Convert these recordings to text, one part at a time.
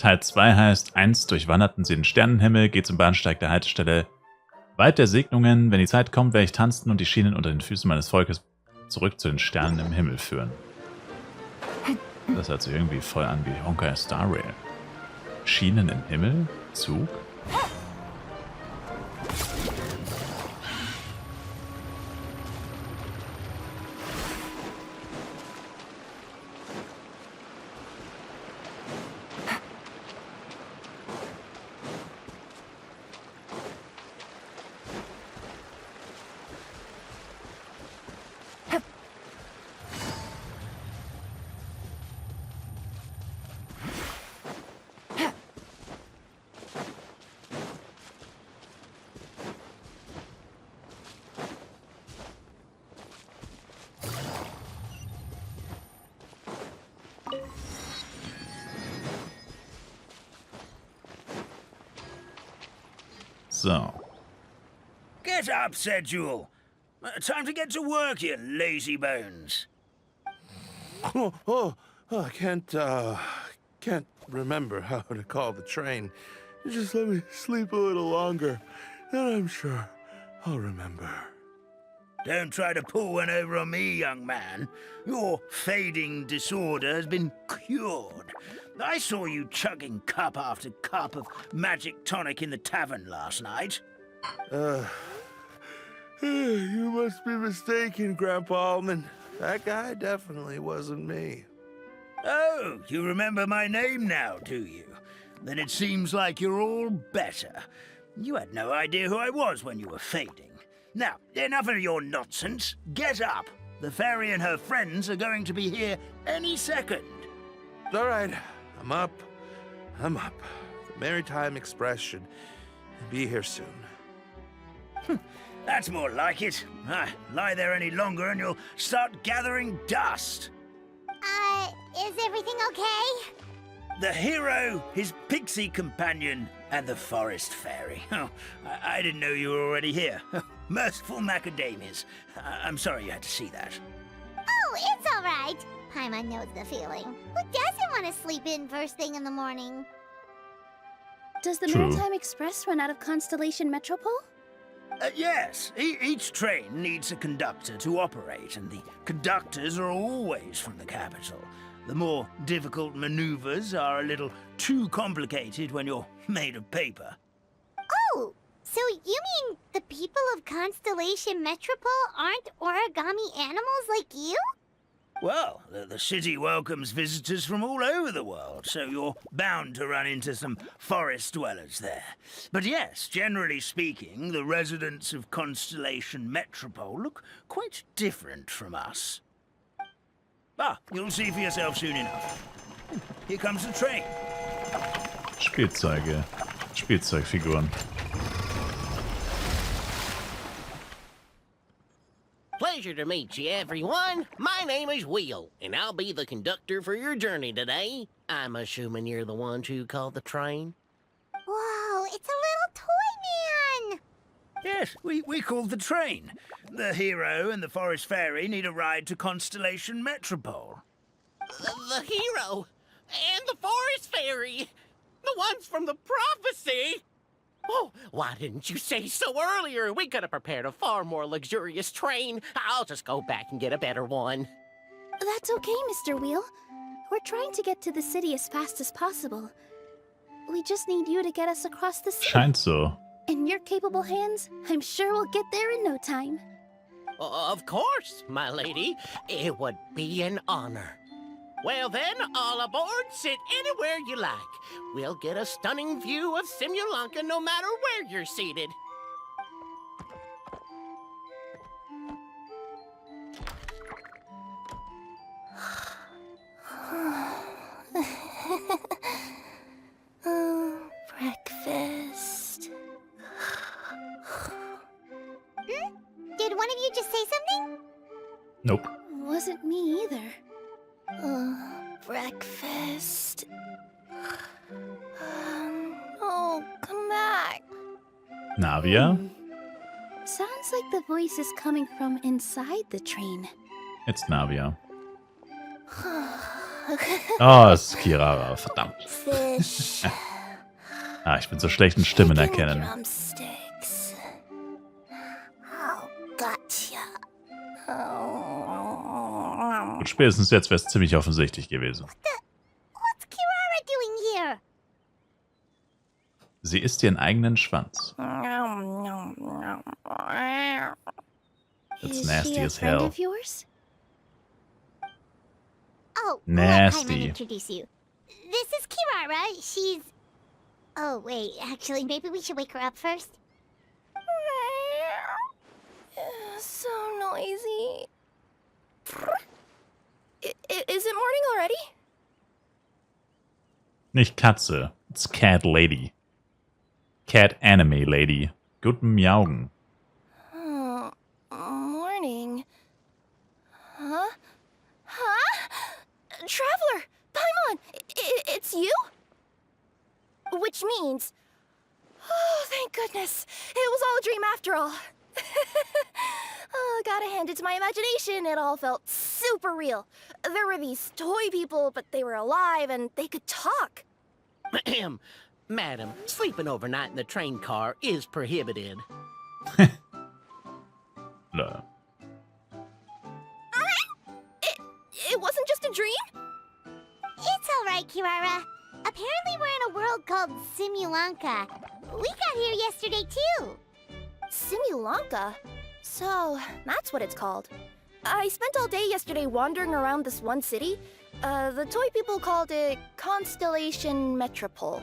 Teil 2 heißt Einst durchwanderten sie den Sternenhimmel, geht zum Bahnsteig der Haltestelle Wald der Segnungen. Wenn die Zeit kommt, werde ich tanzen und die Schienen unter den Füßen meines Volkes zurück zu den Sternen im Himmel führen. Das hört sich irgendwie voll an wie Honkai Star Rail. Schienen im Himmel? Zug? So. Get up, said Jewel. Time to get to work, you lazy bones. I can't remember how to call the train. Just let me sleep a little longer, and I'm sure I'll remember. Don't try to pull one over on me, young man. Your fading disorder has been cured. I saw you chugging cup after cup of magic tonic in the tavern last night. You must be mistaken, Grandpa Allman. That guy definitely wasn't me. Oh, you remember my name now, do you? Then it seems like you're all better. You had no idea who I was when you were fading. Now, enough of your nonsense. Get up. The fairy and her friends are going to be here any second. All right, I'm up. The Maritime Express should be here soon. That's more like it. Lie there any longer and you'll start gathering dust. Is everything okay? The hero, his pixie companion, and the forest fairy. Oh, I didn't know you were already here. Merciful macadamias. I'm sorry you had to see that. Oh, it's all right. Paimon knows the feeling. Who doesn't want to sleep in first thing in the morning? Does the True. Maritime Express run out of Constellation Metropole? Yes, each train needs a conductor to operate, and the conductors are always from the capital. The more difficult maneuvers are a little too complicated when you're made of paper. Oh, so you mean the people of Constellation Metropole aren't origami animals like you? Well, the city welcomes visitors from all over the world, so you're bound to run into some forest dwellers there. But yes, generally speaking, the residents of Constellation Metropole look quite different from us. You'll see for yourself soon enough. Here comes the train. Spielzeugfiguren. Pleasure to meet you, everyone. My name is Will, and I'll be the conductor for your journey today. I'm assuming you're the ones who called the train? Whoa, it's a little toy man! Yes, we called the train. The hero and the forest fairy need a ride to Constellation Metropole. The hero and the forest fairy, the ones from the prophecy. Oh, why didn't you say so earlier? We could have prepared a far more luxurious train. I'll just go back and get a better one. That's okay, Mr. Wheel. We're trying to get to the city as fast as possible. We just need you to get us across the city. Scheint so. In your capable hands, I'm sure we'll get there in no time. Of course, my lady. It would be an honor. Well then, all aboard, sit anywhere you like. We'll get a stunning view of Simulanka no matter where you're seated. Breakfast. Did one of you just say something? Nope. Wasn't me either. Breakfast. Oh, come back. Navia? Sounds like the voice is coming from inside the train. It's Navia. Oh, es ist Kirara. Verdammt. Fish. Ah, ich bin so schlecht in Stimmen chicken erkennen. Drumsticks. Oh, gotcha. Oh. Und spätestens jetzt wäre es ziemlich offensichtlich gewesen. What's Kirara doing here? Sie isst ihren eigenen Schwanz. That's Is nasty she a as friend hell. of yours? Oh, Nasty. let Paimon introduce you. This is Kirara. She's... Oh, wait. Actually, maybe we should wake her up first. So noisy. Is it morning already? Nicht Katze. It's Cat Lady. Cat Anime Lady. Guten Miaugen. Oh, morning. Huh? Huh? Traveler! Paimon! It's you? Which means... Oh, thank goodness. It was all a dream after all. Oh, gotta hand it to my imagination. It all felt super real. There were these toy people, but they were alive and they could talk. Ahem. Madam, sleeping overnight in the train car is prohibited. Lol. It wasn't just a dream? It's all right, Kirara. Apparently we're in a world called Simulanka. We got here yesterday, too. Simulanka? So, that's what it's called. I spent all day yesterday wandering around this one city. The toy people called it Constellation Metropole.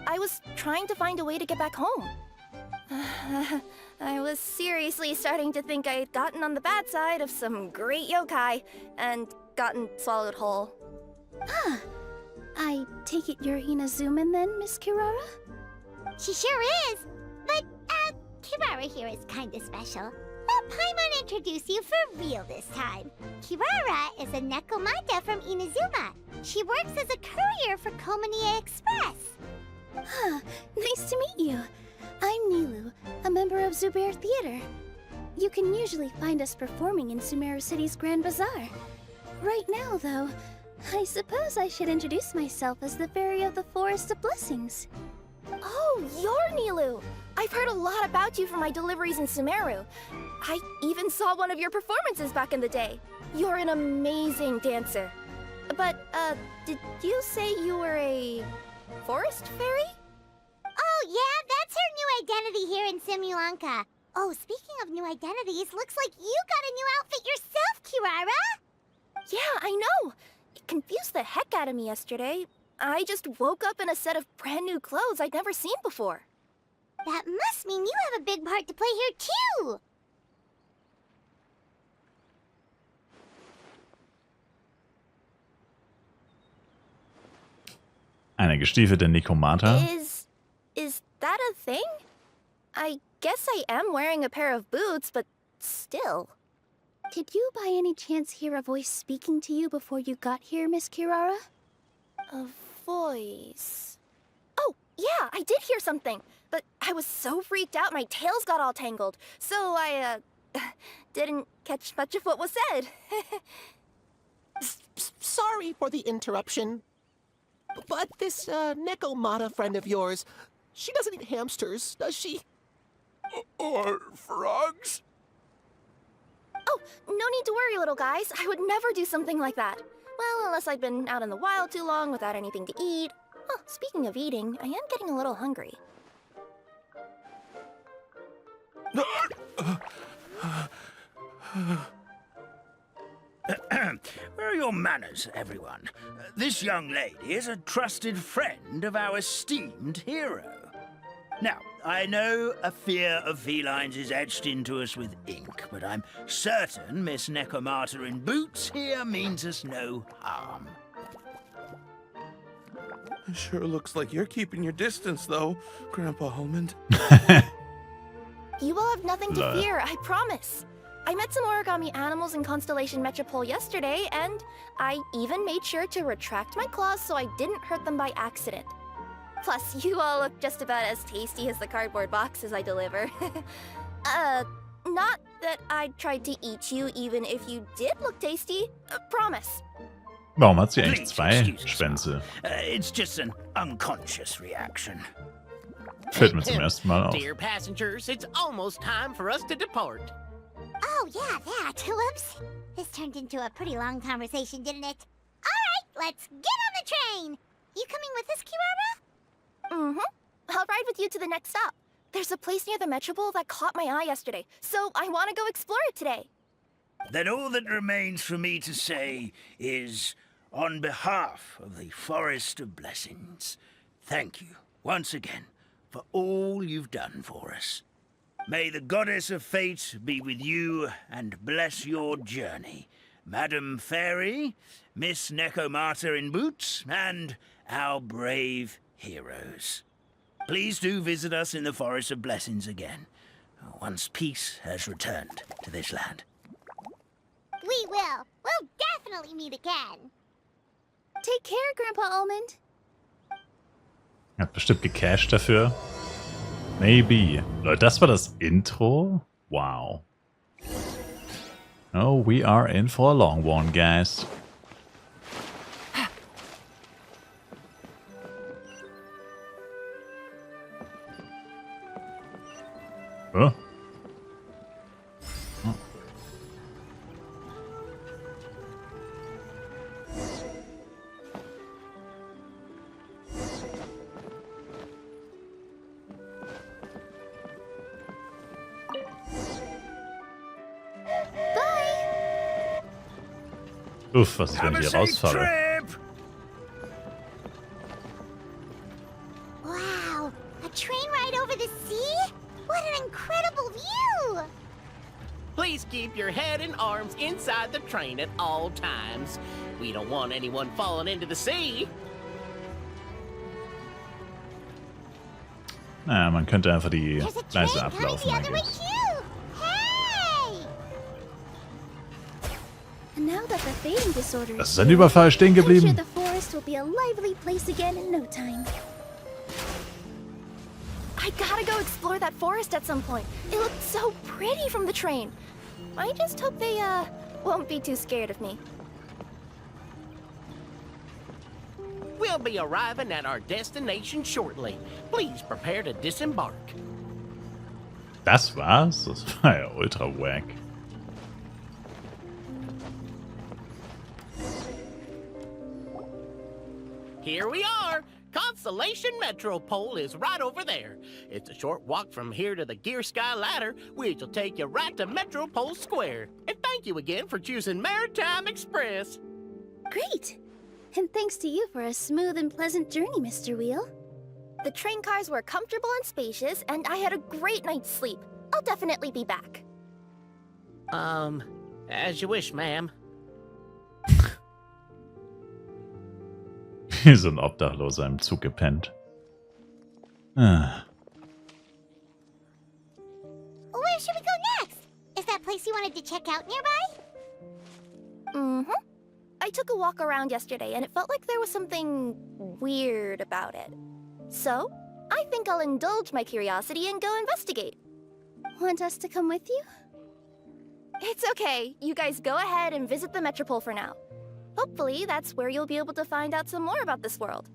I was trying to find a way to get back home. I was seriously starting to think I had gotten on the bad side of some great yokai and gotten swallowed whole. I take it you're Inazuman then, Miss Kirara? She sure is. But, Kirara here is kinda special. Let Paimon introduce you for real this time. Kirara is a Nekomata from Inazuma. She works as a courier for Komanie Express. Nice to meet you. I'm Nilu, a member of Zubair Theater. You can usually find us performing in Sumeru City's Grand Bazaar. Right now, though, I suppose I should introduce myself as the Fairy of the Forest of Blessings. Oh, you're Nilu! I've heard a lot about you from my deliveries in Sumeru. I even saw one of your performances back in the day. You're an amazing dancer. But, did you say you were a forest fairy? Oh, yeah, that's her new identity here in Simulanka. Oh, speaking of new identities, looks like you got a new outfit yourself, Kirara! Yeah, I know! It confused the heck out of me yesterday. I just woke up in a set of brand new clothes I'd never seen before. That must mean you have a big part to play here, too! Eine gestiefelte Nekomata. Is that a thing? I guess I am wearing a pair of boots, but still. Did you by any chance hear a voice speaking to you before you got here, Miss Kirara? A voice... Oh, yeah, I did hear something. But I was so freaked out my tails got all tangled. So I, didn't catch much of what was said. Sorry for the interruption. But this, Nekomata friend of yours, she doesn't eat hamsters, does she? Or frogs? Oh, no need to worry, little guys. I would never do something like that. Well, unless I'd been out in the wild too long without anything to eat. Oh, speaking of eating, I am getting a little hungry. Where are your manners, everyone? This young lady is a trusted friend of our esteemed hero. Now, I know a fear of felines is etched into us with ink, but I'm certain Miss Nekomata in boots here means us no harm. It sure looks like you're keeping your distance, though, Grandpa Almond. You will have nothing to fear, I promise. I met some origami animals in Constellation Metropole yesterday, and I even made sure to retract my claws so I didn't hurt them by accident. Plus, you all look just about as tasty as the cardboard boxes I deliver. Not that I tried to eat you even if you did look tasty. Promise. Warum hat sie eigentlich Please 2 excuse us, Schwänze? It's just an unconscious reaction. Fällt mir zum ersten Mal auf. Dear passengers, it's almost time for us to depart. Oh, yeah, that. Whoops. This turned into a pretty long conversation, didn't it? All right, let's get on the train. You coming with us, Kirara? Mm-hmm. I'll ride with you to the next stop. There's a place near the Metropole that caught my eye yesterday, so I want to go explore it today. Then all that remains for me to say is, on behalf of the Forest of Blessings, thank you once again for all you've done for us. May the goddess of fate be with you and bless your journey, Madam Fairy, Miss Necomata in boots, and our brave heroes. Please do visit us in the Forest of Blessings again, once peace has returned to this land. We will. We'll definitely meet again. Take care, Grandpa Almond. Hat bestimmt gecasht dafür. Maybe. Leute, das war das Intro? Wow. Oh, we are in for a long one, guys. Huh? Oh. Uff, was ist, wenn ich hier rausfalle? Wow, a train ride over the sea? What an incredible view! Please keep your head and arms inside the train at all times. We don't want anyone falling into the sea. Naja, man könnte einfach die There's a Gleise train coming ablaufen, the other way eigentlich. too! Hey! And now that the fading disorder Das is ist ein healed, Überfall stehen I'm sure geblieben. the forest will be a lively place again in no time. I gotta go explore that forest at some point. It looked so pretty from the train. I just hope they, won't be too scared of me. We'll be arriving at our destination shortly. Please prepare to disembark. Das war's? Das war ja ultra wack. Here we are. Constellation Metropole is right over there. It's a short walk from here to the Gear Sky Ladder, which will take you right to Metropole Square. And thank you again for choosing Maritime Express. Great! And thanks to you for a smooth and pleasant journey, Mr. Wheel. The train cars were comfortable and spacious, and I had a great night's sleep. I'll definitely be back. As you wish, ma'am. Wie so ein Obdachloser im Zug gepennt. Ah. Where should we go next? Is that place you wanted to check out nearby? Mm-hmm. I took a walk around yesterday, and it felt like there was something weird about it. So, I think I'll indulge my curiosity and go investigate. Want us to come with you? It's okay. You guys go ahead and visit the Metropole for now. Hopefully, that's where you'll be able to find out some more about this world.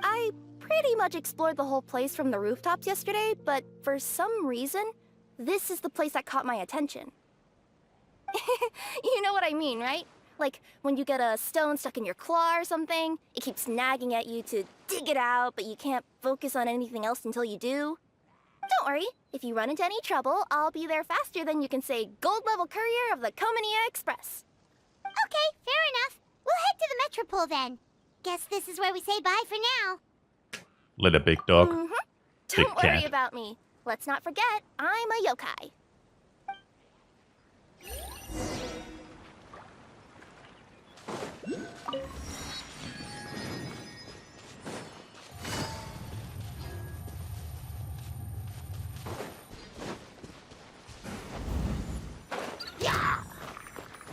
I pretty much explored the whole place from the rooftops yesterday, but for some reason, this is the place that caught my attention. You know what I mean, right? Like, when you get a stone stuck in your claw or something, it keeps nagging at you to dig it out, but you can't focus on anything else until you do. Don't worry, if you run into any trouble, I'll be there faster than you can say gold-level courier of the Comania Express. Okay, fair enough. We'll head to the Metropole then. Guess this is where we say bye for now. Little big dog. Mm-hmm. Big Don't worry cat. about me. Let's not forget, I'm a yokai.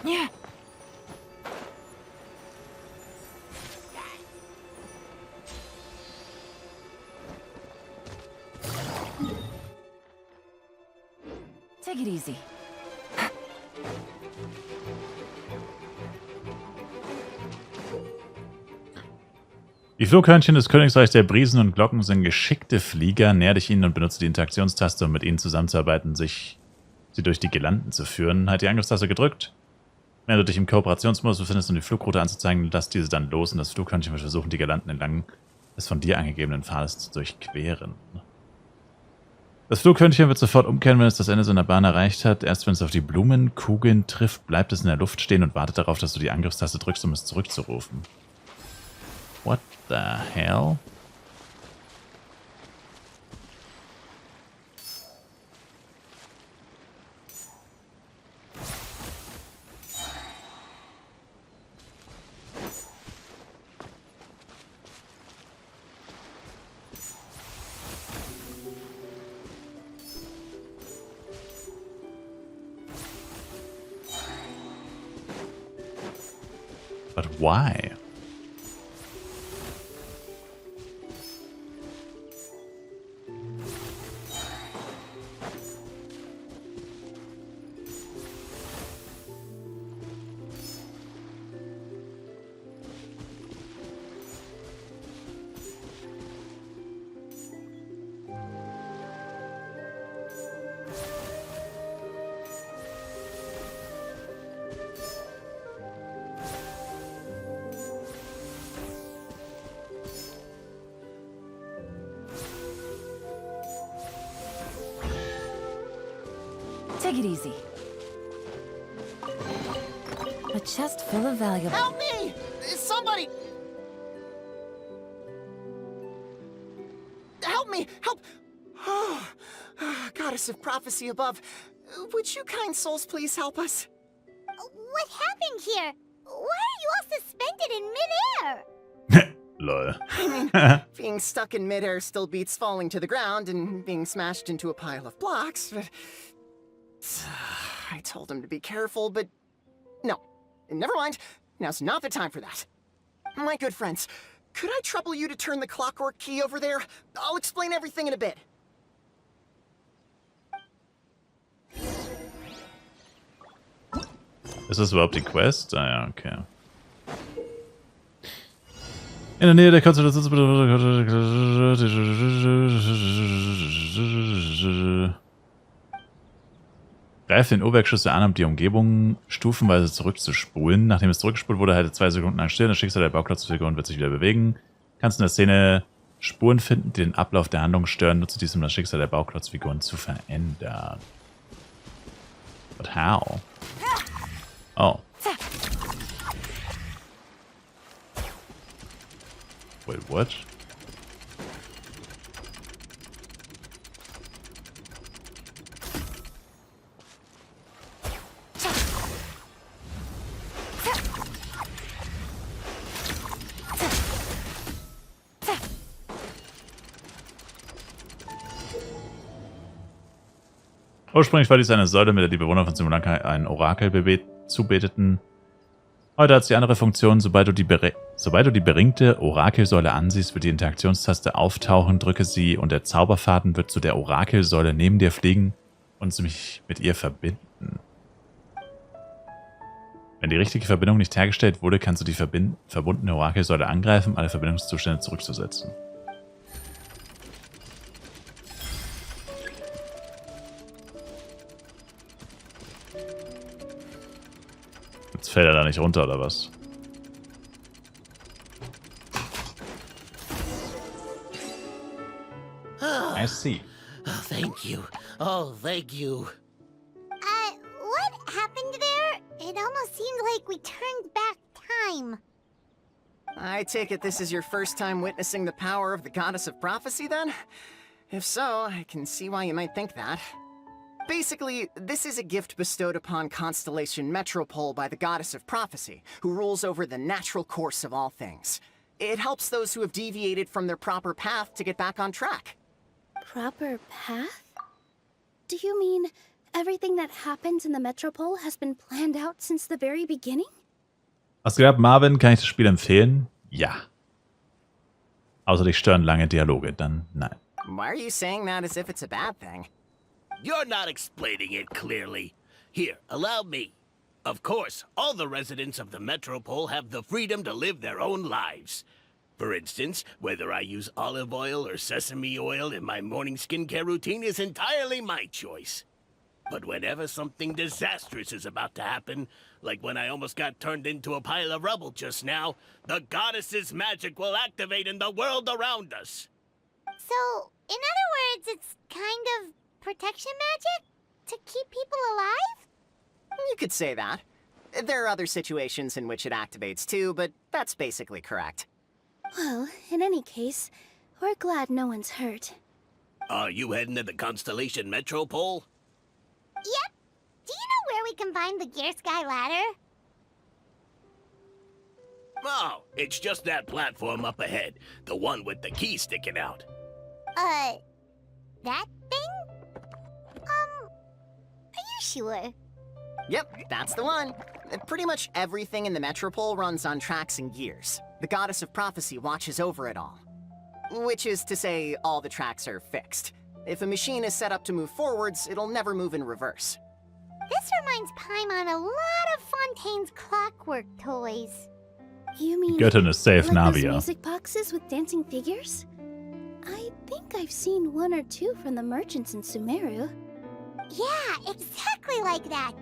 Yeah. Take it easy. Die Flughörnchen des Königreichs der Briesen und Glocken sind geschickte Flieger. Näher dich ihnen und benutze die Interaktionstaste, um mit ihnen zusammenzuarbeiten, sie durch die Girlanden zu führen. Halt die Angriffstaste gedrückt. Wenn du dich im Kooperationsmodus befindest, um die Flugroute anzuzeigen, lass diese dann los und das Flughörnchen wird versuchen, die Girlanden entlang des von dir angegebenen Pfades zu durchqueren. Das Flughörnchen wird sofort umkehren, wenn es das Ende seiner Bahn erreicht hat. Erst wenn es auf die Blumenkugeln trifft, bleibt es in der Luft stehen und wartet darauf, dass du die Angriffstaste drückst, um es zurückzurufen. What the hell? But why? Take it easy. A chest full of valuables. Help me! Somebody! Help me! Help! Oh, Goddess of Prophecy above, would you kind souls please help us? What happened here? Why are you all suspended in midair? Lol. I mean, being stuck in midair still beats falling to the ground and being smashed into a pile of blocks, but... I told him to be careful, but... No. Never mind. Now's not the time for that. My good friends, could I trouble you to turn the clockwork key over there? I'll explain everything in a bit. Ist das überhaupt die Quest? Ah ja, okay. In der Nähe der Konstellation... Greift den Uhrwerkschlüssel an, um die Umgebung stufenweise zurückzuspulen. Nachdem es zurückgespult wurde, halte 2 Sekunden lang still. Das Schicksal der Bauklotzfigur wird sich wieder bewegen. Kannst in der Szene Spuren finden, die den Ablauf der Handlung stören. Nutze dies, um das Schicksal der Bauklotzfiguren zu verändern. But how? Oh. Wait, what? Ursprünglich war dies eine Säule, mit der die Bewohner von Simulanka ein Orakel zubeteten. Heute hat sie andere Funktionen. Sobald du die beringte Orakelsäule ansiehst, wird die Interaktionstaste auftauchen. Drücke sie und der Zauberfaden wird zu der Orakelsäule neben dir fliegen und sich mit ihr verbinden. Wenn die richtige Verbindung nicht hergestellt wurde, kannst du die verbundene Orakelsäule angreifen, um alle Verbindungszustände zurückzusetzen. Jetzt fällt er da nicht runter, oder was? I see. Oh, thank you. Oh, thank you. What happened there? It almost seemed like we turned back time. I take it this is your first time witnessing the power of the Goddess of Prophecy, then? If so, I can see why you might think that. Basically, this is a gift bestowed upon Constellation Metropole by the Goddess of Prophecy, who rules over the natural course of all things. It helps those who have deviated from their proper path to get back on track. Proper path? Do you mean everything that happens in the Metropole has been planned out since the very beginning? Hast du gehabt, Marvin? Kann ich das Spiel empfehlen? Ja. Außer dich stören lange Dialoge, dann nein. Why are you saying that as if it's a bad thing? You're not explaining it clearly. Here, allow me. Of course, all the residents of the Metropole have the freedom to live their own lives. For instance, whether I use olive oil or sesame oil in my morning skincare routine is entirely my choice. But whenever something disastrous is about to happen, like when I almost got turned into a pile of rubble just now, the goddess's magic will activate in the world around us. So, in other words, it's kind of protection magic? To keep people alive? You could say that. There are other situations in which it activates too, but that's basically correct. Well, in any case, we're glad no one's hurt. Are you heading to the Constellation Metropole? Yep. Do you know where we can find the Gear Sky ladder? Oh, it's just that platform up ahead. The one with the key sticking out. That thing? Are you sure? Yep, that's the one. Pretty much everything in the Metropole runs on tracks and gears. The goddess of prophecy watches over it all. Which is to say, all the tracks are fixed. If a machine is set up to move forwards, it'll never move in reverse. This reminds Paimon a lot of Fontaine's clockwork toys. You mean Göttin is safe, like those Navia. music boxes with dancing figures? I think I've seen one or two from the merchants in Sumeru. Yeah, exactly like that.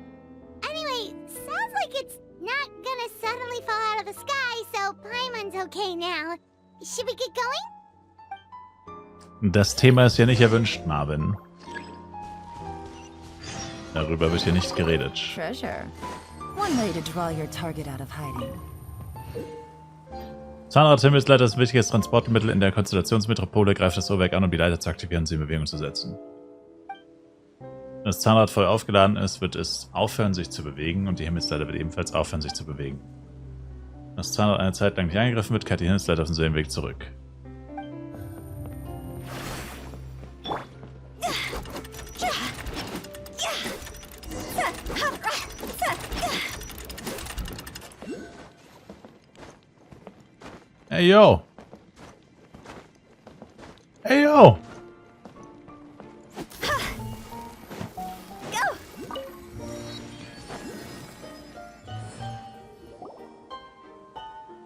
Anyway, sounds like it's not gonna suddenly fall out of the sky, so Paimon's okay now. Should we get going? Das Thema ist hier nicht erwünscht, Marvin. Darüber wird hier nicht geredet. Treasure. One way to draw your target out of hiding. Zahnradhimmel ist leider das wichtigste Transportmittel in der Konstellationsmetropole, greift das Uhrwerk an, um die Leiter zu aktivieren und sie in Bewegung zu setzen. Wenn das Zahnrad voll aufgeladen ist, wird es aufhören, sich zu bewegen und die Himmelsleiter wird ebenfalls aufhören, sich zu bewegen. Wenn das Zahnrad eine Zeit lang nicht angegriffen wird, kehrt die Himmelsleiter auf den selben Weg zurück. Hey yo! Hey yo!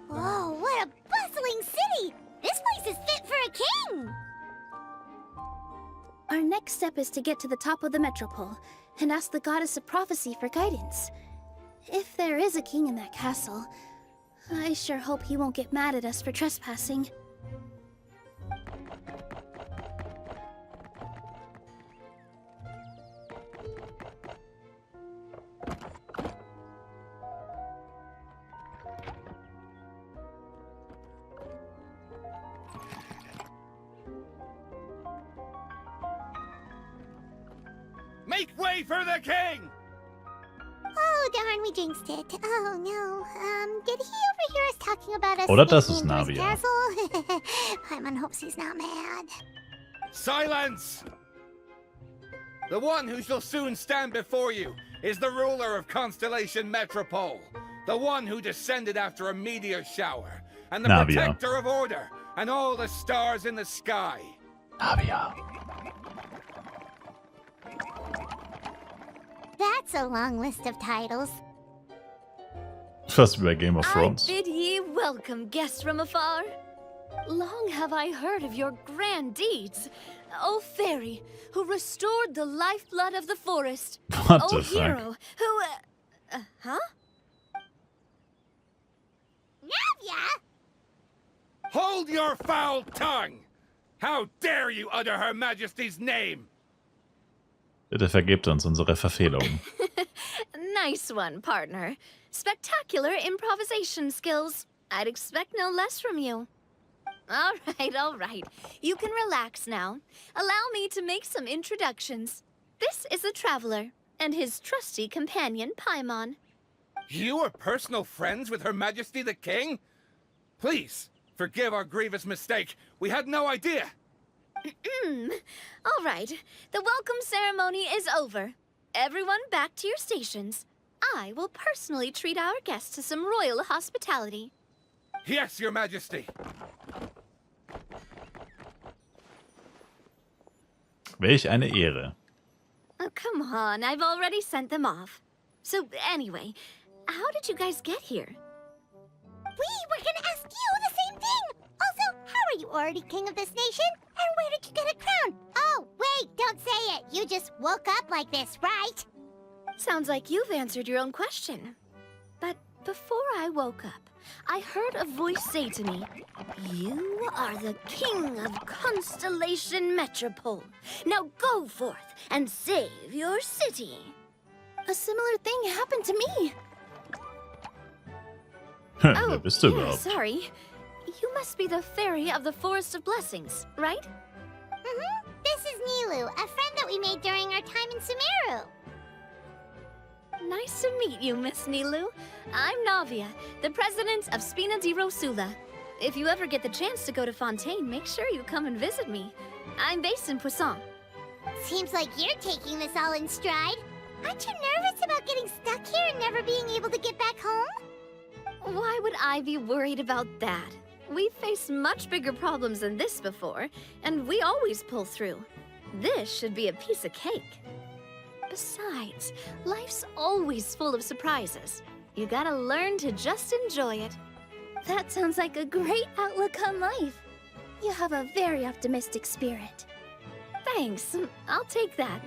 Whoa, what a bustling city! This place is fit for a king! Our next step is to get to the top of the Metropole and ask the goddess of prophecy for guidance. If there is a king in that castle, I sure hope he won't get mad at us for trespassing. Make way for the king! Oh, darn, we jinxed it. Oh, no. Did he overhear us talking about us Oder das sneaking ist into his Navia. castle? Paimon hopes he's not mad. Silence! The one who shall soon stand before you is the ruler of Constellation Metropole, the one who descended after a meteor shower, and the Navia. protector of order and all the stars in the sky. Navia. That's a long list of titles. Fast wie bei Game of Thrones. I bid ye welcome, guests from afar. Long have I heard of your grand deeds, O fairy, who restored the lifeblood of the forest. What O the fuck? hero, who, huh? Navia! Hold your foul tongue! How dare you utter Her Majesty's name? Bitte vergebt uns unsere Verfehlungen. Nice one, partner. Spectacular improvisation skills. I'd expect no less from you. All right. You can relax now. Allow me to make some introductions. This is the Traveler, and his trusty companion, Paimon. You are personal friends with Her Majesty the King? Please, forgive our grievous mistake. We had no idea. All right. The welcome ceremony is over. Everyone back to your stations. I will personally treat our guests to some royal hospitality. Yes, Your Majesty. Welch eine Ehre. Oh, come on. I've already sent them off. So, anyway, how did you guys get here? We were gonna ask you the same thing! already king of this nation? And where did you get a crown? Oh, wait, don't say it. You just woke up like this, right? Sounds like you've answered your own question. But before I woke up, I heard a voice say to me, "You are the king of Constellation Metropole. Now go forth and save your city." A similar thing happened to me. Wer bist du yeah, überhaupt? sorry. You must be the fairy of the Forest of Blessings, right? This is Nilu, a friend that we made during our time in Sumeru. Nice to meet you, Miss Nilu. I'm Navia, the president of Spina di Rosula. If you ever get the chance to go to Fontaine, make sure you come and visit me. I'm based in Poisson. Seems like you're taking this all in stride. Aren't you nervous about getting stuck here and never being able to get back home? Why would I be worried about that? We've faced much bigger problems than this before, and we always pull through. This should be a piece of cake. Besides, life's always full of surprises. You gotta learn to just enjoy it. That sounds like a great outlook on life. You have a very optimistic spirit. Thanks, I'll take that.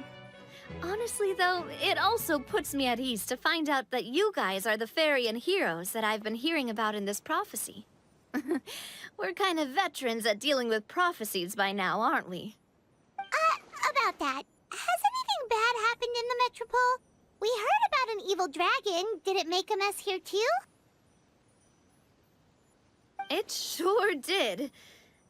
Honestly, though, it also puts me at ease to find out that you guys are the fairy and heroes that I've been hearing about in this prophecy. We're kind of veterans at dealing with prophecies by now, aren't we? About that, has anything bad happened in the Metropole? We heard about an evil dragon. Did it make a mess here too? It sure did.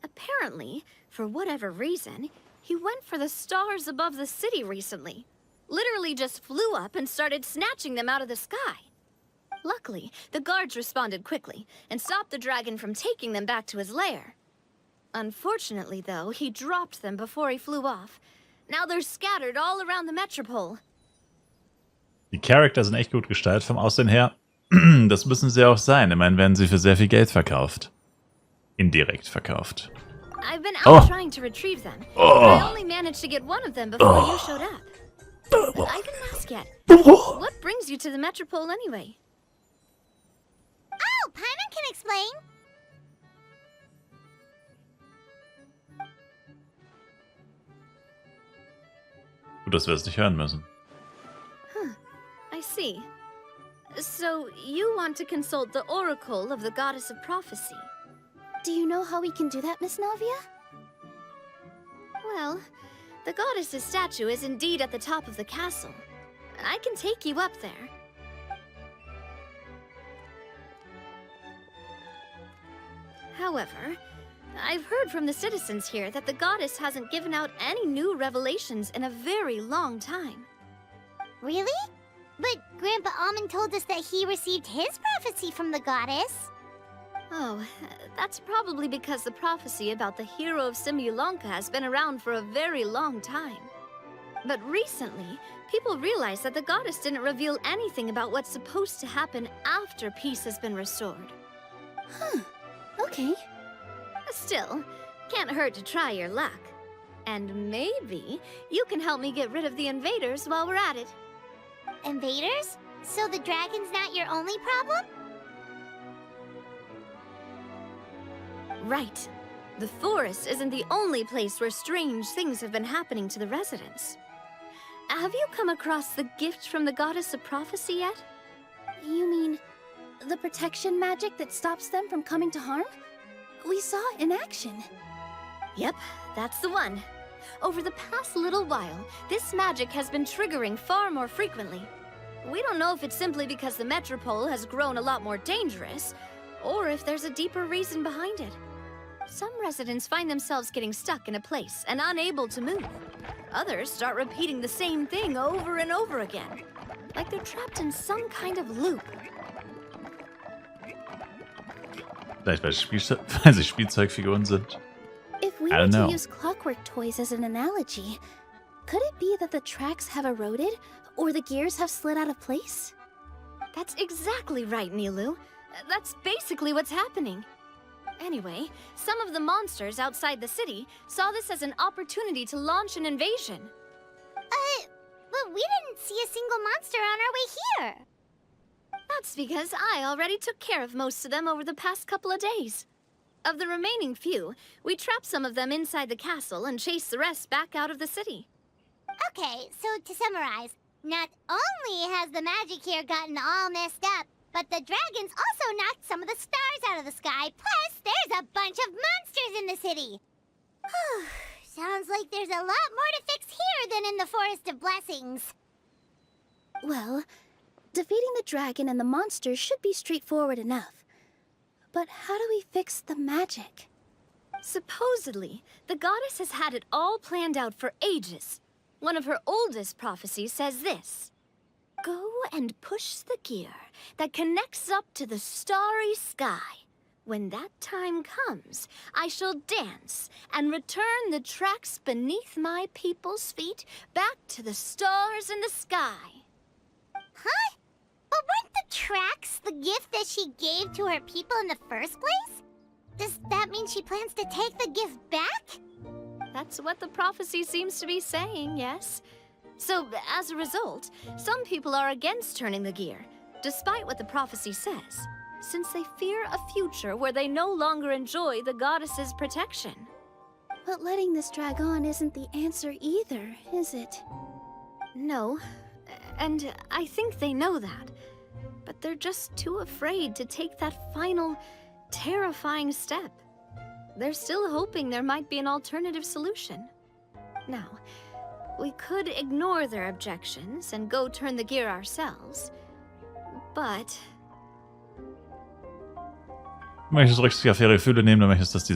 Apparently, for whatever reason, he went for the stars above the city recently. Literally just flew up and started snatching them out of the sky. Luckily, the guards responded quickly and stopped the dragon from taking them back to his lair. Unfortunately, though, he dropped them before he flew off. Now they're scattered all around the Metropole. Die Charakter sind echt gut gestaltet vom Aussehen her. Das müssen sie auch sein. Immerhin werden sie für sehr viel Geld verkauft. Indirekt verkauft. I've been out trying to retrieve them. Oh. I only managed to get one of them before you showed up. I didn't ask yet. What brings you to the Metropole anyway? Oh, Paimon can explain. Gut, dass wir es nicht hören müssen. I see. So, you want to consult the oracle of the goddess of prophecy? Do you know how we can do that, Miss Navia? Well, the goddess's statue is indeed at the top of the castle. I can take you up there. However, I've heard from the citizens here that the goddess hasn't given out any new revelations in a very long time. Really? But Grandpa Almond told us that he received his prophecy from the goddess. Oh, that's probably because the prophecy about the hero of Simulanka has been around for a very long time. But recently, people realized that the goddess didn't reveal anything about what's supposed to happen after peace has been restored. Huh. Okay. Still, can't hurt to try your luck. And maybe you can help me get rid of the invaders while we're at it. Invaders? So the dragon's not your only problem? Right. The forest isn't the only place where strange things have been happening to the residents. Have you come across the gift from the goddess of prophecy yet? You mean the protection magic that stops them from coming to harm? We saw it in action. Yep, that's the one. Over the past little while, this magic has been triggering far more frequently. We don't know if it's simply because the Metropole has grown a lot more dangerous, or if there's a deeper reason behind it. Some residents find themselves getting stuck in a place and unable to move. Others start repeating the same thing over and over again, like they're trapped in some kind of loop. Vielleicht weil sie Spielzeugfiguren sind. If we I were don't to know. use clockwork toys as an analogy, could it be that the tracks have eroded or the gears have slid out of place? That's exactly right, Nilu. That's basically what's happening. Anyway, some of the monsters outside the city saw this as an opportunity to launch an invasion. But we didn't see a single monster on our way here. That's because I already took care of most of them over the past couple of days. Of the remaining few, we trap some of them inside the castle and chase the rest back out of the city. Okay, so to summarize, not only has the magic here gotten all messed up, but the dragons also knocked some of the stars out of the sky, plus there's a bunch of monsters in the city. Sounds like there's a lot more to fix here than in the Forest of Blessings. Well, defeating the dragon and the monsters should be straightforward enough. But how do we fix the magic? Supposedly, the goddess has had it all planned out for ages. One of her oldest prophecies says this: "Go and push the gear that connects up to the starry sky. When that time comes, I shall dance and return the tracks beneath my people's feet back to the stars in the sky." Huh? But weren't the tracks the gift that she gave to her people in the first place? Does that mean she plans to take the gift back? That's what the prophecy seems to be saying, yes. So, as a result, some people are against turning the gear, despite what the prophecy says, since they fear a future where they no longer enjoy the goddess's protection. But letting this drag on isn't the answer either, is it? No, and I think they know that. But they're just too afraid to take that final, terrifying step. They're still hoping there might be an alternative solution. Now, we could ignore their objections and go turn the gear ourselves, but... Du möchtest Rücksicht auf ihre Gefühle nehmen, du möchtest, dass sie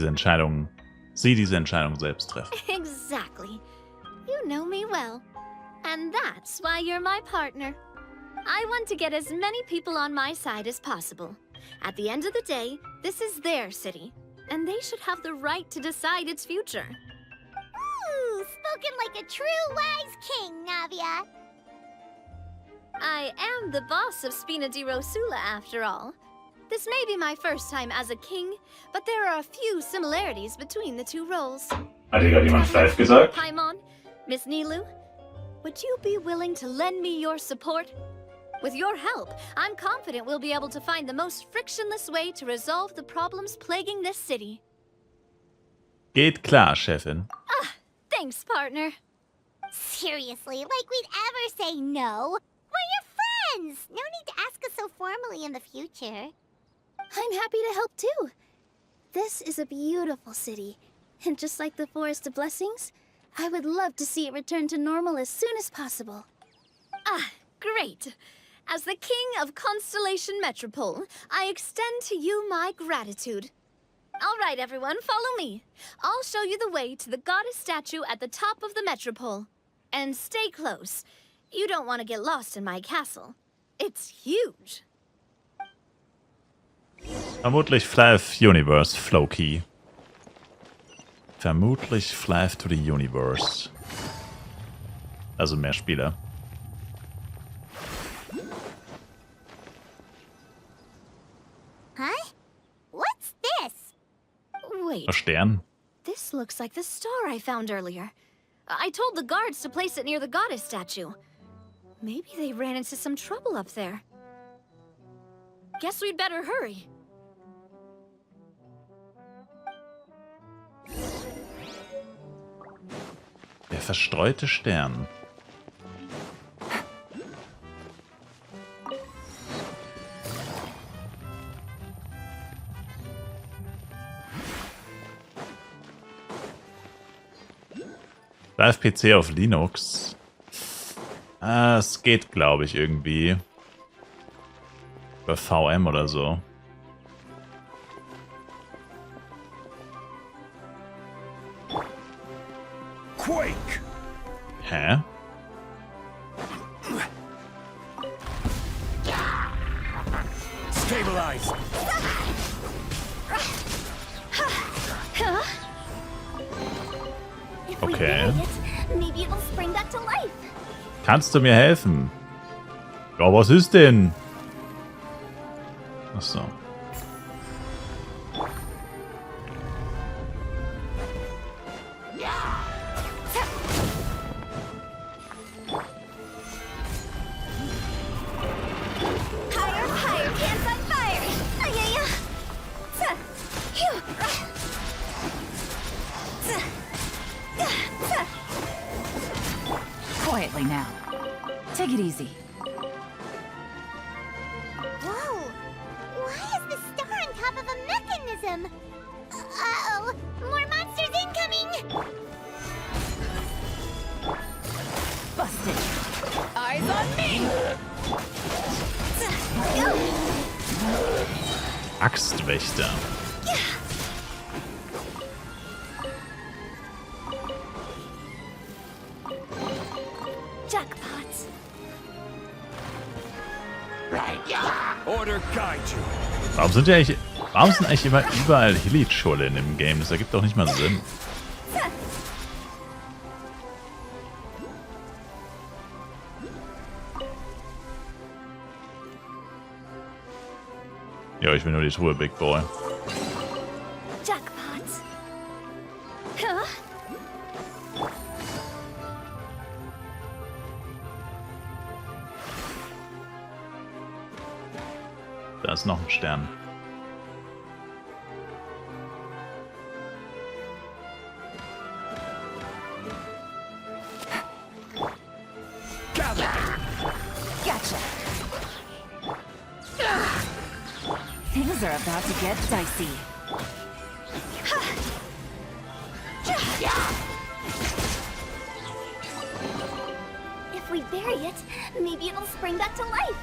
diese Entscheidung selbst treffen. Exactly. You know me well. And that's why you're my partner. I want to get as many people on my side as possible. At the end of the day, this is their city, and they should have the right to decide its future. Ooh, spoken like a true wise king, Navia. I am the boss of Spina di Rosula, after all. This may be my first time as a king, but there are a few similarities between the two roles. Hat hier gerade jemand Steif gesagt? Paimon, Miss Nilou, would you be willing to lend me your support? With your help, I'm confident we'll be able to find the most frictionless way to resolve the problems plaguing this city. Geht klar, Chefin. Thanks, partner. Seriously, like we'd ever say no. We're your friends. No need to ask us so formally in the future. I'm happy to help too. This is a beautiful city, and just like the Forest of Blessings, I would love to see it return to normal as soon as possible. Great. As the King of Constellation Metropole, I extend to you my gratitude. All right, everyone, follow me. I'll show you the way to the goddess statue at the top of the Metropole. And stay close. You don't want to get lost in my castle. It's huge. Vermutlich Fly Universe, Flowkey. Vermutlich Fly to the Universe. Also mehr Spieler. Huh? What's this? Wait, Stern. this looks like the star I found earlier. I told the guards to place it near the goddess statue. Maybe they ran into some trouble up there. Guess we'd better hurry. Der verstreute Stern. Live-PC auf Linux. Es geht, glaube ich, irgendwie. Über VM oder so. Quake! Hä? Stabilize! Okay. Maybe it'll spring back to life. Kannst du mir helfen? Ja, was ist denn? Achso. Higher, higher, pants on fire! quietly now. Take it easy. Whoa! Why is the star on top of a mechanism? Uh-oh! More monsters incoming! Busted. Eyes on me! Axtwächter. Jackpots. Order guide you. Warum sind eigentlich immer überall Hilly-Schulle in dem Game? Das ergibt doch nicht mal Sinn. Ja, ich will nur die Truhe, Big Boy. Jackpots. Huh? Da ist noch ein Stern. Gotcha. Things are about to get dicey. If we bury it, maybe it'll spring back to life.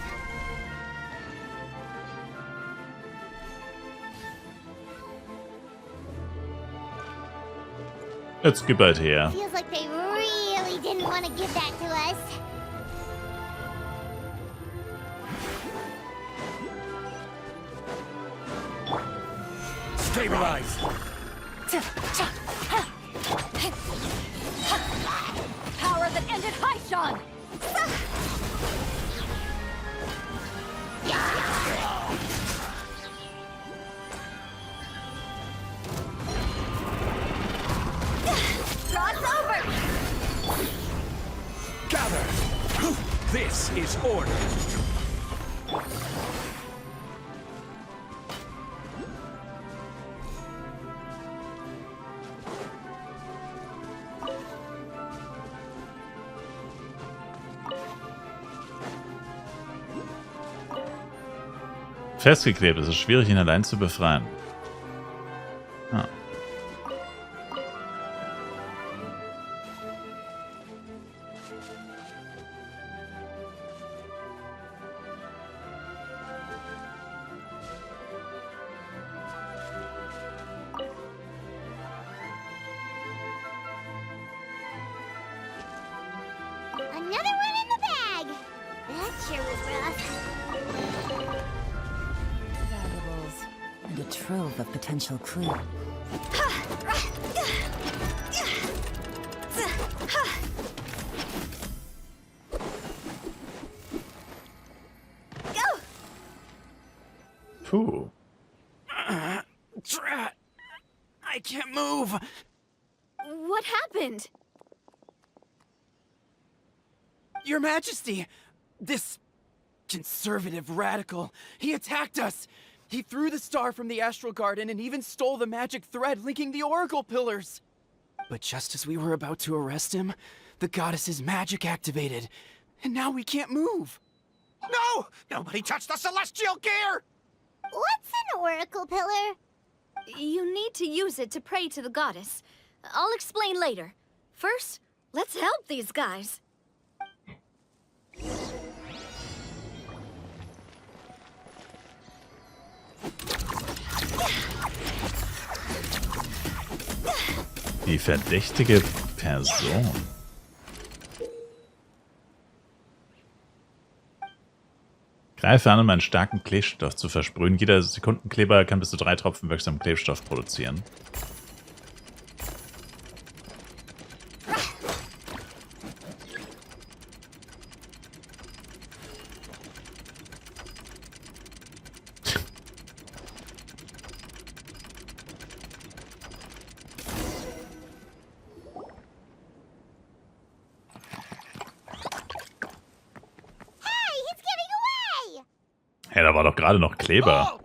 Jetzt gib halt her. Feels like they really didn't want to give that to us. Stabilize. Power that ended Haishan! Rod's over! Gather. This is order. Festgeklebt, es ist schwierig, ihn allein zu befreien. Ah. Another one in the bag! That sure was rough. Valuables. And a trove of potential clues. Puh. Drat. I can't move. What happened? Your Majesty, this conservative radical, he attacked us. He threw the star from the Astral Garden and even stole the magic thread linking the Oracle Pillars. But just as we were about to arrest him, the goddess's magic activated, and now we can't move. No! Nobody touched the celestial gear! What's an oracle pillar? You need to use it to pray to the goddess. I'll explain later. First, let's help these guys. Die verdächtige Person. Greife an, um einen starken Klebstoff zu versprühen. Jeder Sekundenkleber kann bis zu 3 Tropfen wirksamen Klebstoff produzieren. Hey, da war doch gerade noch Kleber.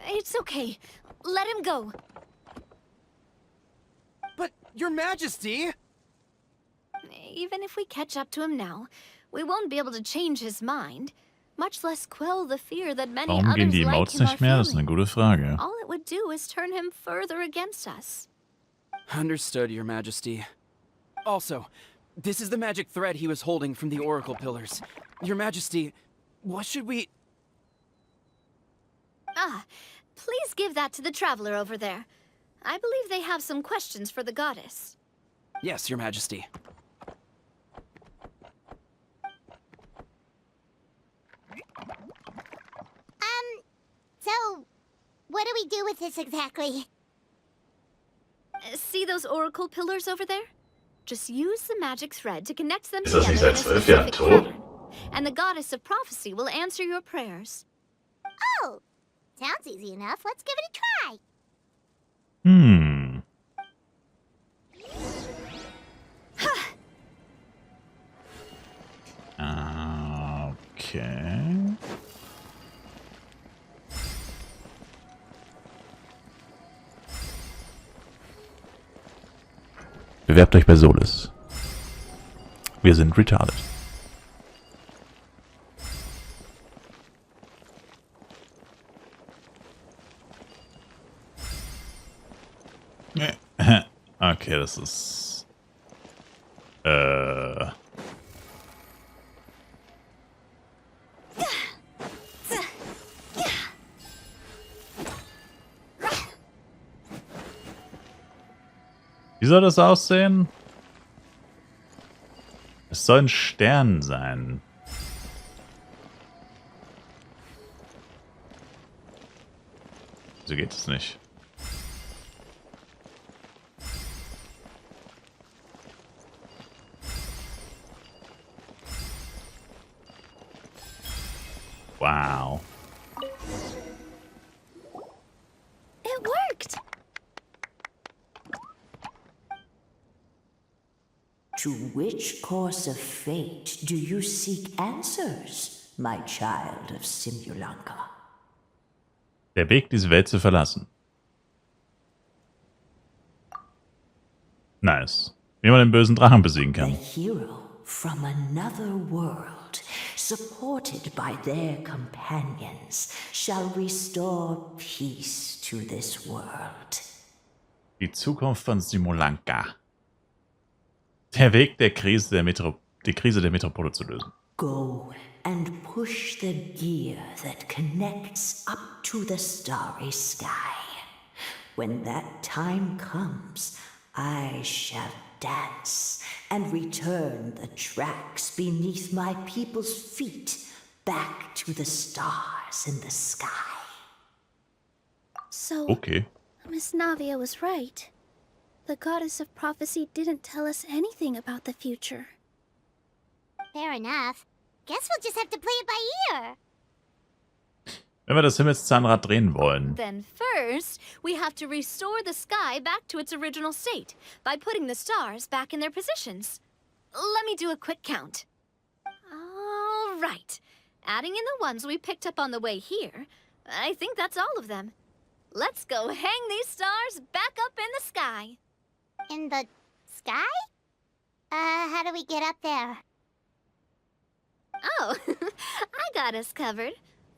It's okay. Let him go. But, Your Majesty! Even if we catch up to him now, we won't be able to change his mind, much less quell the fear that many Warum gehen others die like Emotes him are nicht mehr? Das ist eine feeling. gute Frage. All it would do is turn him further against us. Understood, Your Majesty. Also, this is the magic thread he was holding from the Oracle Pillars. Your Majesty, what should we... Ah, please give that to the traveler over there. I believe they have some questions for the goddess. Yes, Your Majesty. So, what do we do with this exactly? See those oracle pillars over there? Just use the magic thread to connect them Ist das nicht together seit in a 12 Jahren specific tot? pattern. And the goddess of prophecy will answer your prayers. Oh, sounds easy enough. Let's give it a try. Okay. Bewerbt euch bei Solis. Wir sind retarded. Okay, das ist... Wie soll das aussehen? Es soll ein Stern sein. So geht es nicht. Wow. It worked! To which course of fate do you seek answers, my child of Simulanka? Der Weg, diese Welt zu verlassen. Nice. Wie man den bösen Drachen besiegen The kann. hero from another world, supported by their companions, shall restore peace to this world. Die Zukunft von Simulanka. Der Weg, die Krise der Metropole zu lösen. Go and push the gear that connects up to the starry sky. When that time comes, I shall dance and return the tracks beneath my people's feet back to the stars in the sky. So, Okay. Miss Navia was right. The goddess of prophecy didn't tell us anything about the future. Fair enough. Guess we'll just have to play it by ear. Wenn wir das Himmelszahnrad drehen wollen. Then first, we have to restore the sky back to its original state by putting the stars back in their positions. Let me do a quick count. All right. Adding in the ones we picked up on the way here, I think that's all of them. Let's go hang these stars back up in the sky. In the sky? How do we get up there? Oh, I got us covered.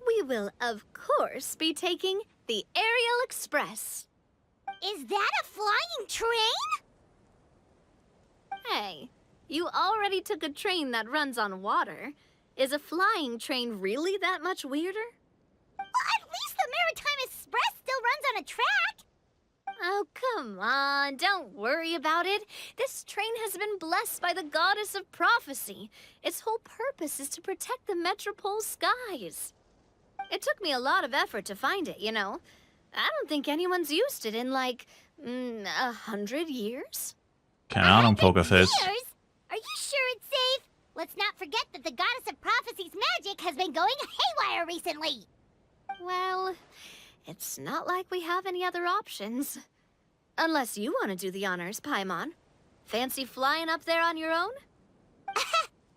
We will, of course, be taking the Aerial Express. Is that a flying train? Hey, you already took a train that runs on water. Is a flying train really that much weirder? Well, at least the Maritime Express still runs on a track. Oh, come on, don't worry about it. This train has been blessed by the goddess of prophecy. Its whole purpose is to protect the Metropole skies. It took me a lot of effort to find it, you know. I don't think anyone's used it in, like, 100 years? Keine Ahnung, Pokerface. Years? Are you sure it's safe? Let's not forget that the goddess of prophecy's magic has been going haywire recently. Well, it's not like we have any other options. Unless you want to do the honors, Paimon. Fancy flying up there on your own?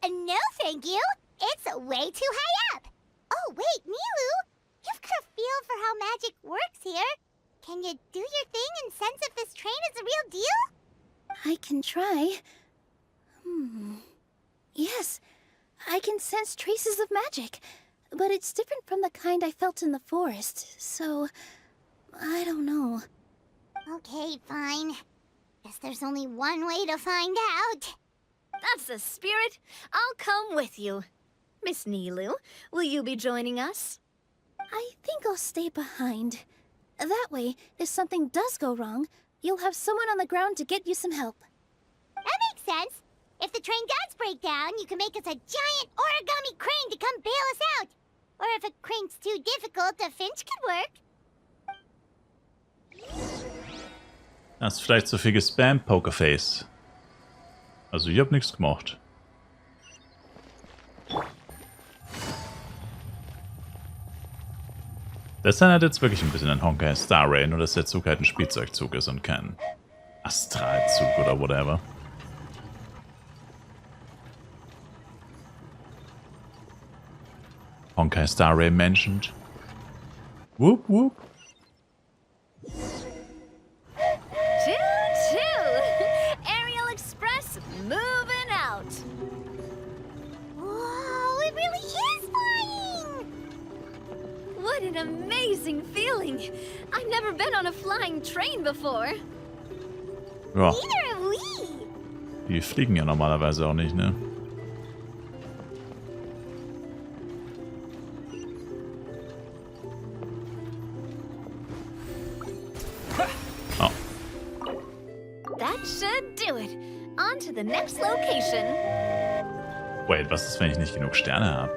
No, thank you. It's way too high up. Oh, wait, Nilu. You've got a feel for how magic works here. Can you do your thing and sense if this train is the real deal? I can try. Yes, I can sense traces of magic, but it's different from the kind I felt in the forest, so I don't know. Okay, fine. Guess there's only one way to find out. That's the spirit. I'll come with you. Miss Nilu, will you be joining us? I think I'll stay behind. That way, if something does go wrong, you'll have someone on the ground to get you some help. That makes sense. If the train does break down, you can make us a giant origami crane to come bail us out. Or if a crane's too difficult, a finch could work. Hast vielleicht zu viel gespammt, Pokerface. Also ich hab nichts gemacht. Das erinnert jetzt wirklich ein bisschen an Honkai Star Rail, nur dass der Zug halt ein Spielzeugzug ist und kein Astralzug oder whatever. Honkai Star Rail mentioned. Whoop whoop. Choo-choo! Aerial Express moving out. Whoa, it really is flying! What an amazing feeling! I've never been on a flying train before. Ja, Neither have we. die fliegen ja normalerweise auch nicht, ne? Oh. That should do it. On to the next location. Wait, was ist, wenn ich nicht genug Sterne habe?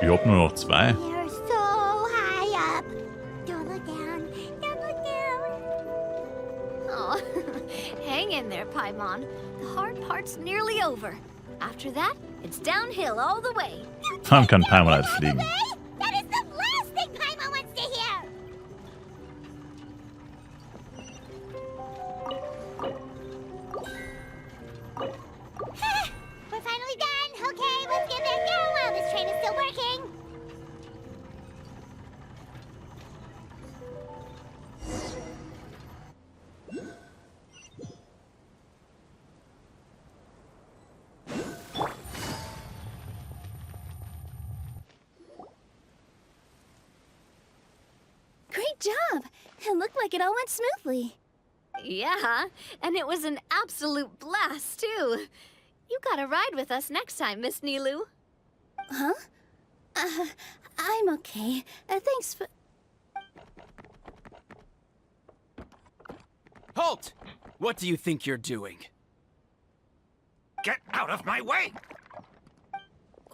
Ich hab nur noch 2. You're so high up. Don't look down. Don't look down. Oh, hang in there, Paimon. The hard part's nearly over. After that, it's downhill all the way. Warum kann Paimon halt fliegen? That is the last thing Paimon wants to hear. We're finally done. Okay, let's get back down while this train is still working. Great job! It looked like it all went smoothly. Yeah, and it was an absolute blast, too. You gotta ride with us next time, Miss Nilu. Huh? I'm okay. Thanks for... Halt! What do you think you're doing? Get out of my way!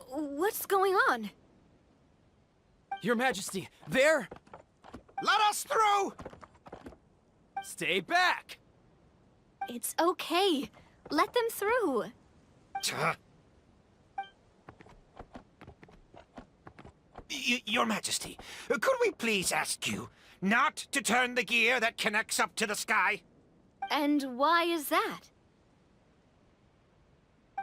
What's going on? Your Majesty, there! Let us through! Stay back! It's okay. Let them through. Your Majesty, could we please ask you not to turn the gear that connects up to the sky? And why is that?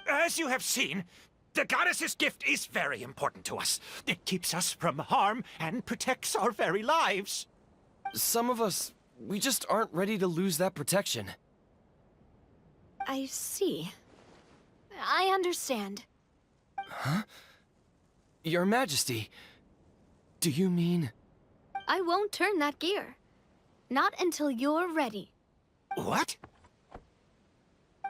As you have seen, the goddess's gift is very important to us. It keeps us from harm and protects our very lives. Some of us, we just aren't ready to lose that protection. I see. I understand. Huh? Your Majesty, do you mean... I won't turn that gear. Not until you're ready. What?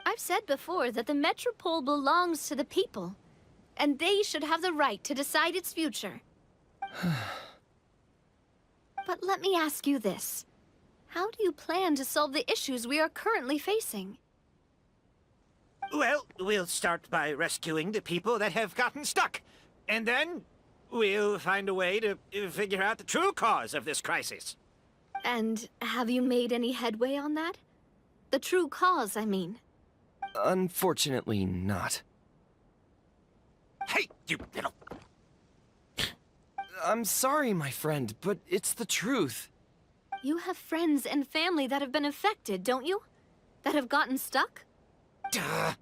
I've said before that the Metropole belongs to the people, and they should have the right to decide its future. But let me ask you this. How do you plan to solve the issues we are currently facing? Well, we'll start by rescuing the people that have gotten stuck. And then we'll find a way to figure out the true cause of this crisis. And have you made any headway on that? The true cause, I mean. Unfortunately not. Hey, you little... I'm sorry, my friend, but it's the truth. You have friends and family that have been affected, don't you? That have gotten stuck? Duh.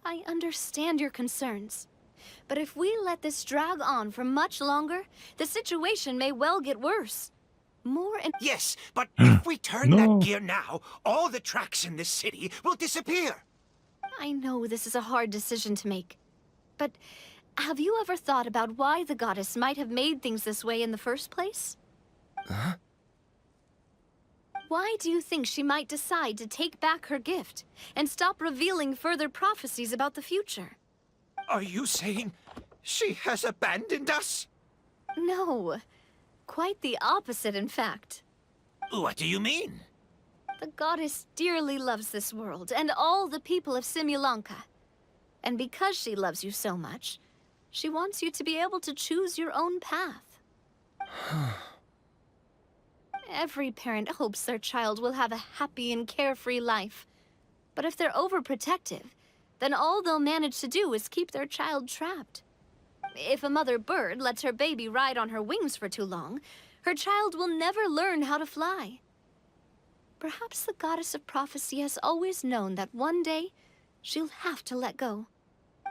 I understand your concerns. But if we let this drag on for much longer, the situation may well get worse. More and Yes, but if we turn No. that gear now, all the tracks in this city will disappear. I know this is a hard decision to make. But have you ever thought about why the goddess might have made things this way in the first place? Huh? Why do you think she might decide to take back her gift and stop revealing further prophecies about the future? Are you saying she has abandoned us? No. Quite the opposite, in fact. What do you mean? The goddess dearly loves this world and all the people of Simulanka. And because she loves you so much, she wants you to be able to choose your own path. Every parent hopes their child will have a happy and carefree life. But if they're overprotective, then all they'll manage to do is keep their child trapped. If a mother bird lets her baby ride on her wings for too long, her child will never learn how to fly. Perhaps the goddess of prophecy has always known that one day she'll have to let go.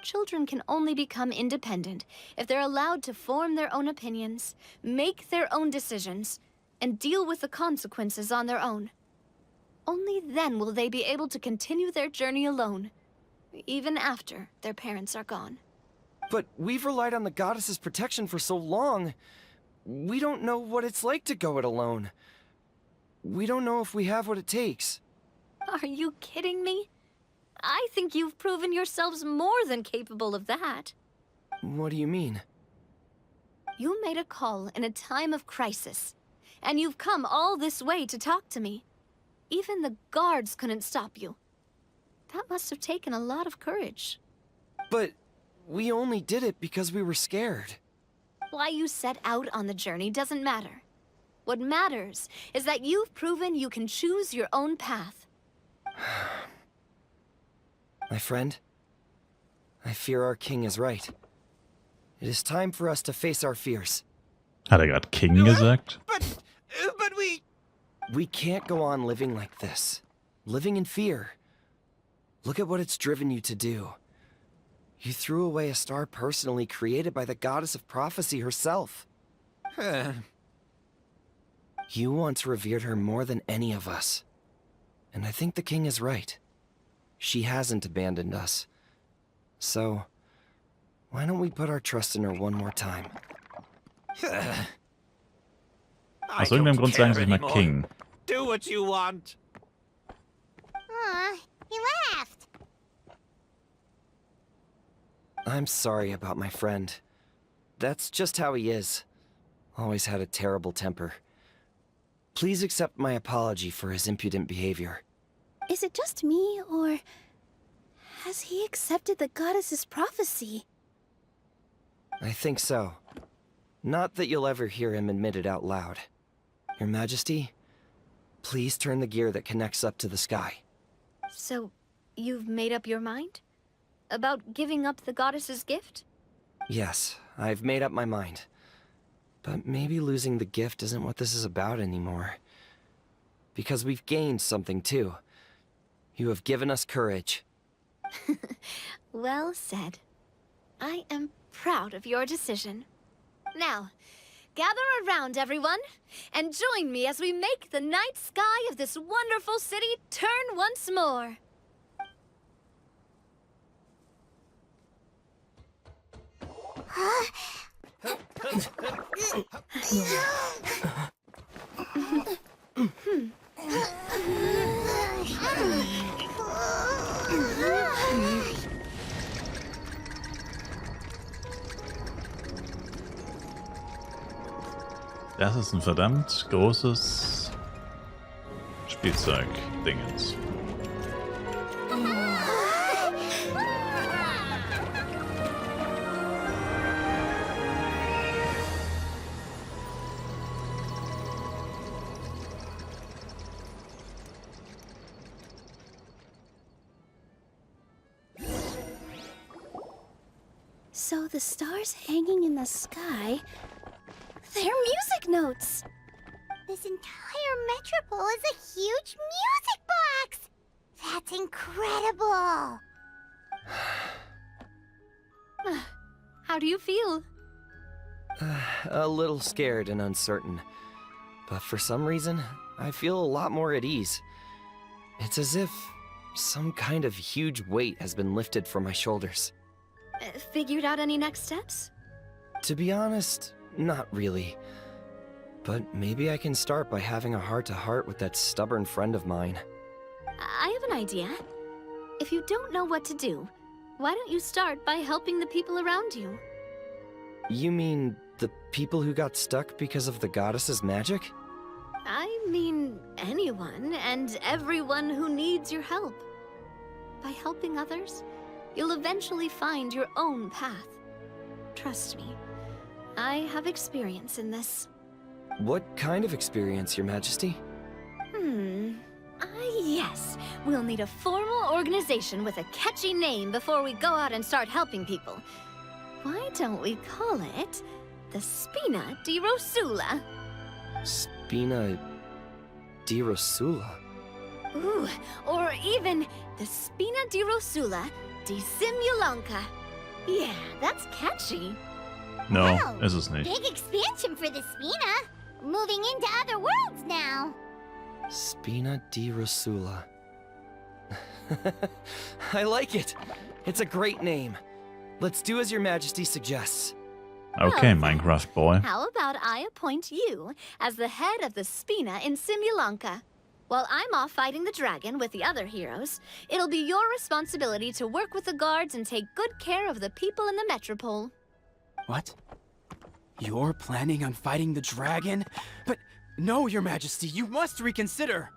Children can only become independent if they're allowed to form their own opinions, make their own decisions, and deal with the consequences on their own. Only then will they be able to continue their journey alone, even after their parents are gone. But we've relied on the goddess's protection for so long. We don't know what it's like to go it alone. We don't know if we have what it takes. Are you kidding me? I think you've proven yourselves more than capable of that. What do you mean? You made a call in a time of crisis, and you've come all this way to talk to me. Even the guards couldn't stop you. That must have taken a lot of courage. But we only did it because we were scared. Why you set out on the journey doesn't matter. What matters is that you've proven you can choose your own path. My friend, I fear our king is right. It is time for us to face our fears. Hat er gerade King gesagt? But we... We can't go on living like this. Living in fear. Look at what it's driven you to do. You threw away a star personally created by the goddess of prophecy herself. You once revered her more than any of us. And I think the king is right. She hasn't abandoned us. So, why don't we put our trust in her one more time? Aus irgendeinem Grund sagen sie mal King. Do what you want. Aw, he laughed. I'm sorry about my friend. That's just how he is. Always had a terrible temper. Please accept my apology for his impudent behavior. Is it just me, or has he accepted the goddess's prophecy? I think so. Not that you'll ever hear him admit it out loud. Your Majesty, please turn the gear that connects up to the sky. So, you've made up your mind? About giving up the goddess's gift? Yes, I've made up my mind. But maybe losing the gift isn't what this is about anymore. Because we've gained something too. You have given us courage. Well said. I am proud of your decision. Now, gather around, everyone, and join me as we make the night sky of this wonderful city turn once more. Das ist ein verdammt großes Spielzeug-Dingens. So the stars hanging in the sky, they're music notes. This entire metropole is a huge music box! That's incredible! How do you feel? A little scared and uncertain. But for some reason, I feel a lot more at ease. It's as if some kind of huge weight has been lifted from my shoulders. Figured out any next steps? To be honest, not really. But maybe I can start by having a heart-to-heart with that stubborn friend of mine. I have an idea. If you don't know what to do, why don't you start by helping the people around you? You mean the people who got stuck because of the goddess's magic? I mean anyone and everyone who needs your help. By helping others, you'll eventually find your own path. Trust me, I have experience in this. What kind of experience, Your Majesty? Yes. We'll need a formal organization with a catchy name before we go out and start helping people. Why don't we call it the Spina di Rosula? Spina di Rosula? Ooh, or even the Spina di Rosula di Simulanka. Yeah, that's catchy. No, Wow, ist es nicht. Big expansion for the Spina. Moving into other worlds now. Spina di Rosula. I like it. It's a great name. Let's do as Your Majesty suggests. Okay, Well, Minecraft boy. How about I appoint you as the head of the Spina in Simulanka? While I'm off fighting the dragon with the other heroes, it'll be your responsibility to work with the guards and take good care of the people in the metropole. What? You're planning on fighting the dragon? But no, Your Majesty, you must reconsider.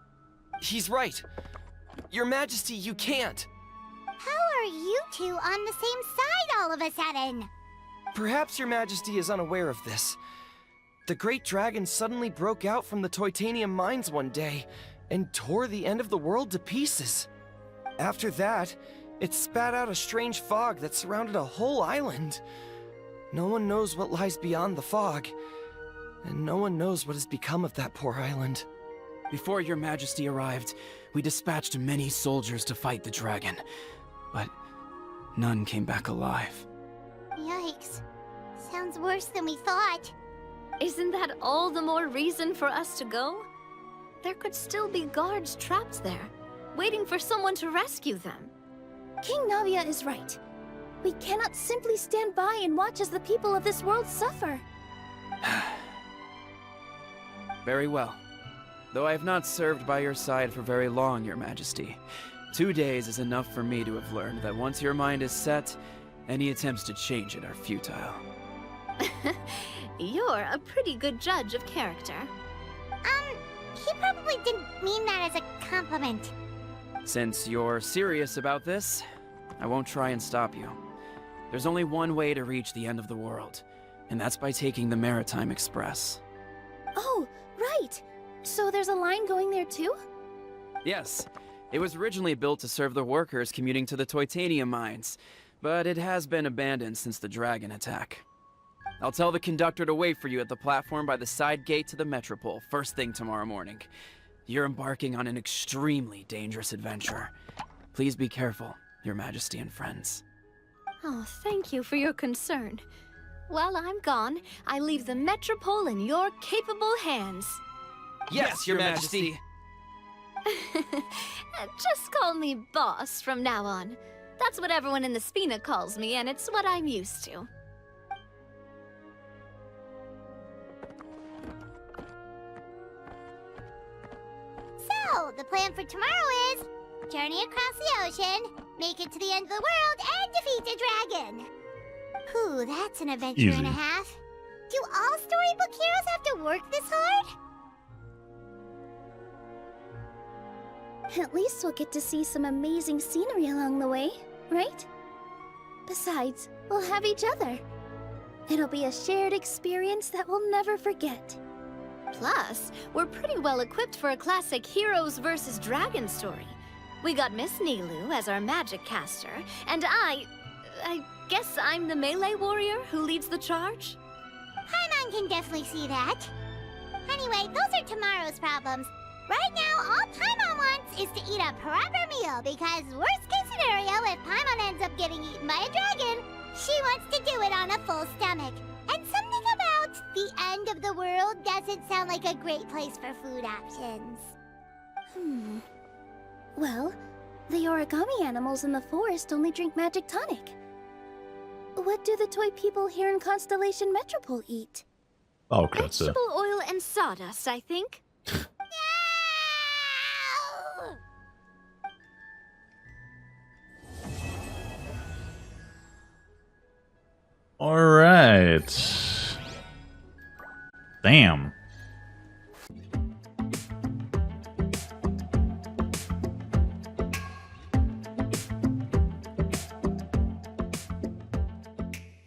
He's right. Your Majesty, you can't. How are you two on the same side all of a sudden? Perhaps Your Majesty is unaware of this. The great dragon suddenly broke out from the Titanium mines one day and tore the end of the world to pieces. After that, it spat out a strange fog that surrounded a whole island. No one knows what lies beyond the fog, and no one knows what has become of that poor island. Before Your Majesty arrived, we dispatched many soldiers to fight the dragon, but none came back alive. Yikes. Sounds worse than we thought. Isn't that all the more reason for us to go? There could still be guards trapped there, waiting for someone to rescue them. King Navia is right. We cannot simply stand by and watch as the people of this world suffer. Very well. Though I have not served by your side for very long, Your Majesty. 2 days is enough for me to have learned that once your mind is set, any attempts to change it are futile. You're a pretty good judge of character. He probably didn't mean that as a compliment. Since you're serious about this, I won't try and stop you. There's only one way to reach the end of the world, and that's by taking the Maritime Express. Oh, right. So there's a line going there too? Yes, it was originally built to serve the workers commuting to the Titanium mines, but it has been abandoned since the dragon attack. I'll tell the conductor to wait for you at the platform by the side gate to the metropole first thing tomorrow morning. You're embarking on an extremely dangerous adventure. Please be careful, Your Majesty and friends. Oh, thank you for your concern. While I'm gone, I leave the metropole in your capable hands. Yes, Your Majesty. Just call me boss from now on. That's what everyone in the Spina calls me, and it's what I'm used to. So, the plan for tomorrow is journey across the ocean, make it to the end of the world, and defeat the dragon. Whew, that's an adventure Easy. and a half. Do all storybook heroes have to work this hard? At least we'll get to see some amazing scenery along the way, right? Besides, we'll have each other. It'll be a shared experience that we'll never forget. Plus, we're pretty well equipped for a classic heroes versus dragon story. We got Miss Nilu as our magic caster, and I guess I'm the melee warrior who leads the charge? Paimon can definitely see that. Anyway, those are tomorrow's problems. Right now, all Paimon wants is to eat a proper meal, because worst case scenario, if Paimon ends up getting eaten by a dragon, She wants to do it on a full stomach. And something about the end of the world doesn't sound like a great place for food options. Well, the origami animals in the forest only drink magic tonic. What do the toy people here in Constellation Metropole eat? Bauklötze. Vegetable oil and sawdust, I think. Alright. Damn.